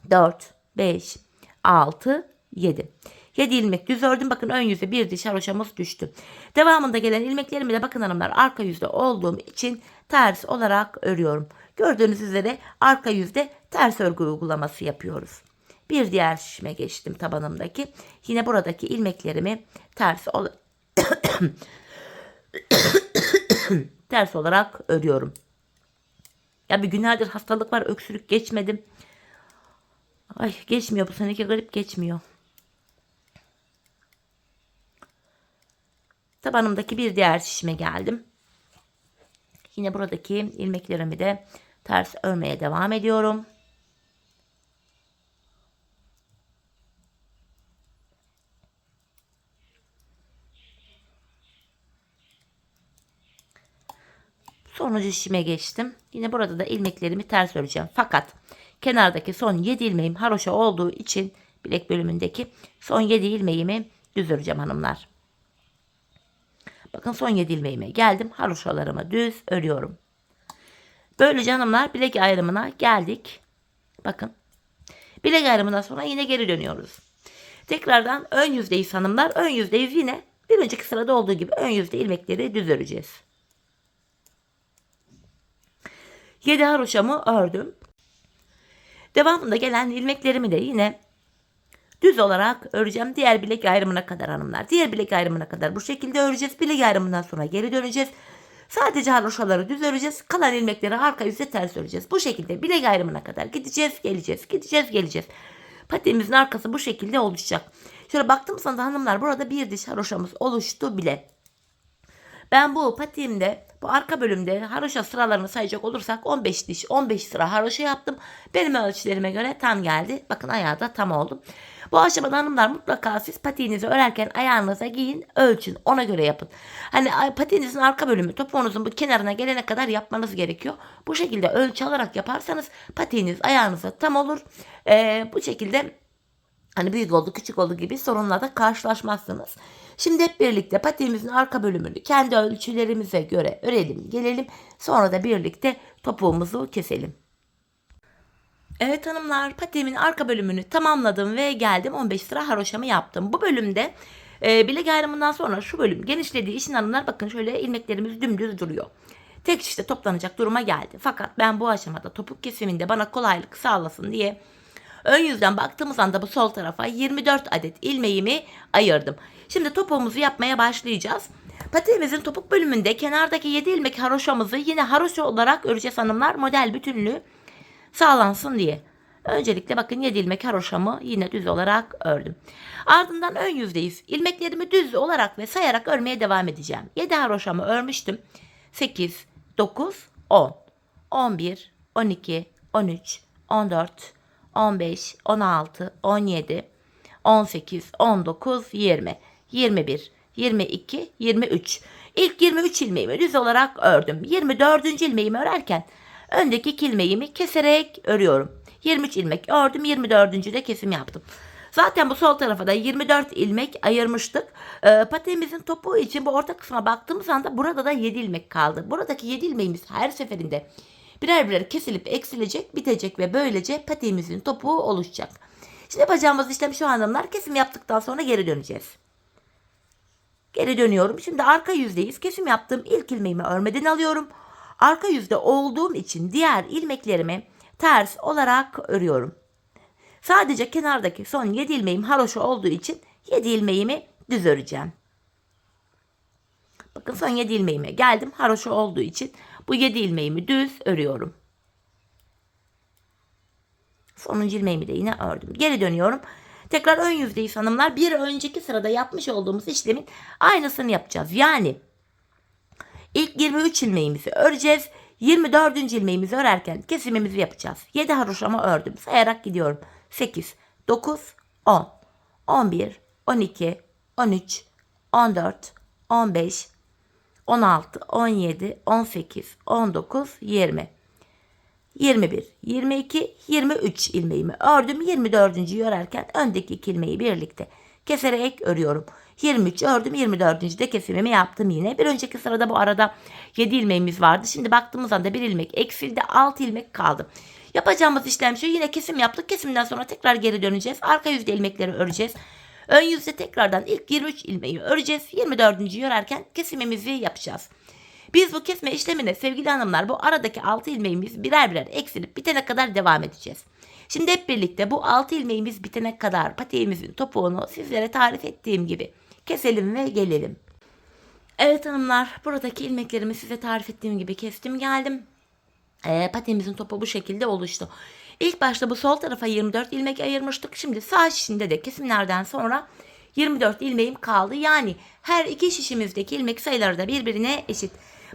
4, 5, 6, 7. 7 ilmek düz ördüm. Bakın ön yüzde bir diş haroşamız düştü. Devamında gelen ilmeklerimi de bakın hanımlar arka yüzde olduğum için ters olarak örüyorum. Gördüğünüz üzere arka yüzde ters örgü uygulaması yapıyoruz. Bir diğer şişime geçtim tabanımdaki. Yine buradaki ilmeklerimi ters olarak örüyorum. Ya bir günlerdir hastalık var, öksürük geçmedim. Ay geçmiyor, bu seneki grip geçmiyor. Tabanımdaki bir diğer şişime geldim. Yine buradaki ilmeklerimi de ters örmeye devam ediyorum. Sonuncu şişime geçtim. Yine burada da ilmeklerimi ters öreceğim. Fakat kenardaki son 7 ilmeğim haroşa olduğu için bilek bölümündeki son 7 ilmeğimi düz öreceğim hanımlar. Bakın son 7 ilmeğime geldim. Haroşalarımı düz örüyorum. Böylece hanımlar bilek ayrımına geldik. Bakın. Bilek ayrımından sonra yine geri dönüyoruz. Tekrardan ön yüzdeyiz hanımlar. Ön yüzdeyiz, yine bir önceki sırada olduğu gibi ön yüzde ilmekleri düz öreceğiz. 7 haroşamı ördüm. Devamında gelen ilmeklerimi de yine düz olarak öreceğim. Diğer bilek ayrımına kadar hanımlar. Diğer bilek ayrımına kadar bu şekilde öreceğiz. Bilek ayrımından sonra geri döneceğiz. Sadece haroşaları düz öreceğiz. Kalan ilmekleri arka yüzde ters öreceğiz. Bu şekilde bilek ayrımına kadar gideceğiz, geleceğiz, gideceğiz, geleceğiz. Patiğimizin arkası bu şekilde oluşacak. Şöyle baktığım zaman hanımlar burada bir diş haroşamız oluştu bile. Ben bu patiğimde, bu arka bölümde haroşa sıralarını sayacak olursak 15 diş, 15 sıra haroşa yaptım. Benim ölçülerime göre tam geldi. Bakın ayağı da tam oldu. Bu aşamada hanımlar mutlaka siz patiğinizi örerken ayağınıza giyin, ölçün. Ona göre yapın. Hani patiğinizin arka bölümü topuğunuzun bu kenarına gelene kadar yapmanız gerekiyor. Bu şekilde ölçü alarak yaparsanız patiğiniz ayağınıza tam olur. Bu şekilde hani büyük oldu, küçük oldu gibi sorunlarla karşılaşmazsınız. Şimdi hep birlikte patiğimizin arka bölümünü kendi ölçülerimize göre örelim, gelelim. Sonra da birlikte topuğumuzu keselim. Evet hanımlar, patiğimin arka bölümünü tamamladım ve geldim 15 sıra haroşamı yaptım. Bu bölümde bilek ayrımından sonra şu bölüm genişlediği için hanımlar bakın şöyle ilmeklerimiz dümdüz duruyor. Tek şişte toplanacak duruma geldi. Fakat ben bu aşamada topuk kesiminde bana kolaylık sağlasın diye ön yüzden baktığımız anda bu sol tarafa 24 adet ilmeğimi ayırdım. Şimdi topuğumuzu yapmaya başlayacağız. Patiğimizin topuk bölümünde kenardaki 7 ilmek haroşamızı yine haroşa olarak öreceğiz hanımlar. Model bütünlüğü sağlansın diye. Öncelikle bakın 7 ilmek haroşamı yine düz olarak ördüm. Ardından ön yüzdeyiz. İlmeklerimi düz olarak ve sayarak örmeye devam edeceğim. 7 haroşamı örmüştüm. 8, 9, 10, 11, 12, 13, 14, 15, 16, 17, 18, 19, 20, 21, 22, 23. İlk 23 ilmeğimi düz olarak ördüm. 24. ilmeğimi örerken öndeki ilmeğimi keserek örüyorum. 23 ilmek ördüm, 24. de kesim yaptım. Zaten bu sol tarafa da 24 ilmek ayırmıştık. Patiğimizin topuğu için bu orta kısma baktığımız anda burada da 7 ilmek kaldı. Buradaki 7 ilmeğimiz her seferinde birer birer kesilip eksilecek, bitecek ve böylece patiğimizin topuğu oluşacak. Şimdi yapacağımız işlem şu hanımlar. Kesim yaptıktan sonra geri döneceğiz. Geri dönüyorum. Şimdi arka yüzdeyiz. Kesim yaptığım ilk ilmeğimi örmeden alıyorum. Arka yüzde olduğum için diğer ilmeklerimi ters olarak örüyorum. Sadece kenardaki son 7 ilmeğim haroşa olduğu için 7 ilmeğimi düz öreceğim. Bakın son 7 ilmeğime geldim. Haroşa olduğu için bu 7 ilmeğimi düz örüyorum. Sonuncu ilmeğimi de yine ördüm. Geri dönüyorum. Tekrar ön yüzdeyiz hanımlar. Bir önceki sırada yapmış olduğumuz işlemin aynısını yapacağız. Yani ilk 23 ilmeğimizi öreceğiz. 24. ilmeğimizi örerken kesimimizi yapacağız. 7 haroşamı ördüm. Sayarak gidiyorum. 8, 9, 10, 11, 12, 13, 14, 15, 16, 17, 18, 19, 20, 21, 22, 23 ilmeğimi ördüm. 24. örerken öndeki 2 ilmeği birlikte keserek örüyorum. 23 ördüm, 24. de kesimimi yaptım yine. Bir önceki sırada bu arada 7 ilmeğimiz vardı. Şimdi baktığımız anda 1 ilmek eksildi, 6 ilmek kaldı. Yapacağımız işlem şu: yine kesim yaptık. Kesimden sonra tekrar geri döneceğiz. Arka yüzde ilmekleri öreceğiz. Ön yüzde tekrardan ilk 23 ilmeği öreceğiz. 24. örerken kesimimizi yapacağız. Biz bu kesme işlemine sevgili hanımlar bu aradaki 6 ilmeğimiz birer birer eksilip bitene kadar devam edeceğiz. Şimdi hep birlikte bu 6 ilmeğimiz bitene kadar patiğimizin topuğunu sizlere tarif ettiğim gibi keselim ve gelelim. Evet hanımlar, buradaki ilmeklerimi size tarif ettiğim gibi kestim geldim. Patiğimizin topuğu bu şekilde oluştu. İlk başta bu sol tarafa 24 ilmek ayırmıştık. Şimdi sağ şişinde de kesimlerden sonra 24 ilmeğim kaldı. Yani her iki şişimizdeki ilmek sayıları da birbirine eşit.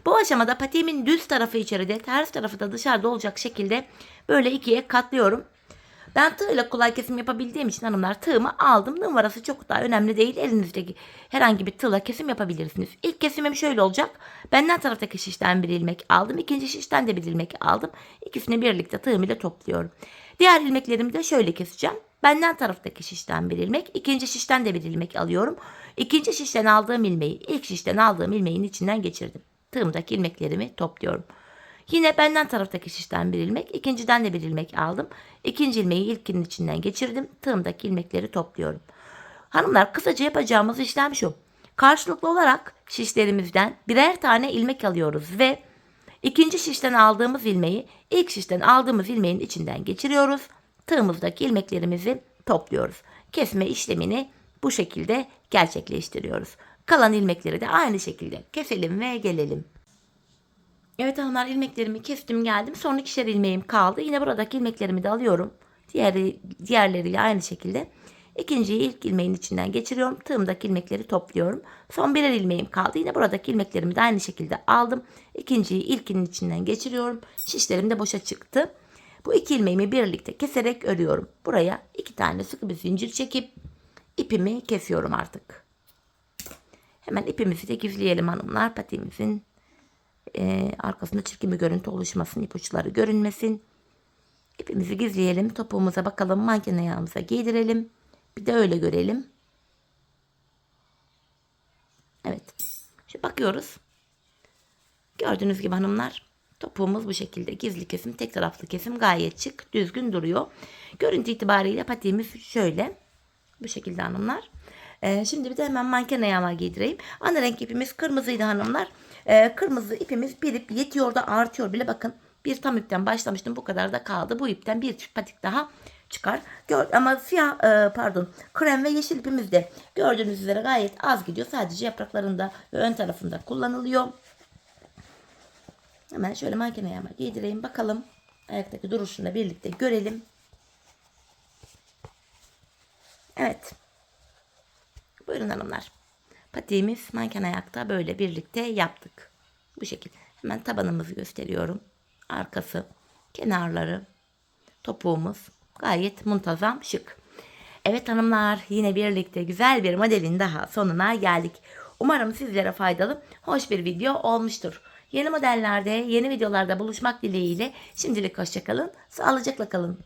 Bu aşamada patiğimin düz tarafı içeride, ters tarafı da dışarıda olacak şekilde böyle ikiye katlıyorum. Ben tığla kolay kesim yapabildiğim için hanımlar tığımı aldım. Numarası çok da önemli değil. Elinizdeki herhangi bir tığla kesim yapabilirsiniz. İlk kesimim şöyle olacak. Benden taraftaki şişten bir ilmek aldım. İkinci şişten de bir ilmek aldım. İkisini birlikte tığım ile topluyorum. Diğer ilmeklerimi de şöyle keseceğim. Benden taraftaki şişten bir ilmek, ikinci şişten de bir ilmek alıyorum. İkinci şişten aldığım ilmeği ilk şişten aldığım ilmeğin içinden geçirdim. Tığımdaki ilmeklerimi topluyorum. Yine benden taraftaki şişten bir ilmek, ikinciden de bir ilmek aldım. İkinci ilmeği ilkinin içinden geçirdim. Tığımdaki ilmekleri topluyorum. Hanımlar, kısaca yapacağımız işlem şu: karşılıklı olarak şişlerimizden birer tane ilmek alıyoruz ve ikinci şişten aldığımız ilmeği ilk şişten aldığımız ilmeğin içinden geçiriyoruz. Tığımızdaki ilmeklerimizi topluyoruz. Kesme işlemini bu şekilde gerçekleştiriyoruz. Kalan ilmekleri de aynı şekilde keselim ve gelelim. Evet hanımlar, ilmeklerimi kestim geldim. Son ikişer ilmeğim kaldı. Yine buradaki ilmeklerimi de alıyorum. Diğerleriyle aynı şekilde İkinciyi ilk ilmeğin içinden geçiriyorum. Tığımdaki ilmekleri topluyorum. Son birer ilmeğim kaldı. Yine buradaki ilmeklerimi de aynı şekilde aldım. İkinciyi ilkinin içinden geçiriyorum. Şişlerim de boşa çıktı. Bu iki ilmeğimi birlikte keserek örüyorum. Buraya 2 tane sıkı bir zincir çekip ipimi kesiyorum artık. Hemen ipimizi de gizleyelim hanımlar. Patiğimizin arkasında çirkin bir görüntü oluşmasın. İpuçları görünmesin. İpimizi gizleyelim. Topuğumuza bakalım. Manken ayağımıza giydirelim. Bir de öyle görelim. Evet. Şimdi bakıyoruz. Gördüğünüz gibi hanımlar. Topuğumuz bu şekilde. Gizli kesim, tek taraflı kesim gayet şık, düzgün duruyor. Görüntü itibariyle patiğimiz şöyle. Bu şekilde hanımlar. Şimdi bir de hemen manken ayağıma giydireyim. Ana renk ipimiz kırmızıydı hanımlar. Kırmızı ipimiz bir ip yetiyor da artıyor bile, bakın. Bir tam ipten başlamıştım, bu kadar da kaldı. Bu ipten bir çift patik daha çıkar. Ama siyah krem ve yeşil ipimiz de gördüğünüz üzere gayet az gidiyor. Sadece yapraklarında ve ön tarafında kullanılıyor. Hemen şöyle manken ayağıma giydireyim. Bakalım ayaktaki duruşunu da birlikte görelim. Evet. Buyurun hanımlar. Patiğimiz manken ayakta böyle birlikte yaptık. Bu şekilde. Hemen tabanımızı gösteriyorum. Arkası, kenarları, topuğumuz gayet muntazam, şık. Evet hanımlar, yine birlikte güzel bir modelin daha sonuna geldik. Umarım sizlere faydalı, hoş bir video olmuştur. Yeni modellerde, yeni videolarda buluşmak dileğiyle şimdilik hoşça kalın, sağlıcakla kalın.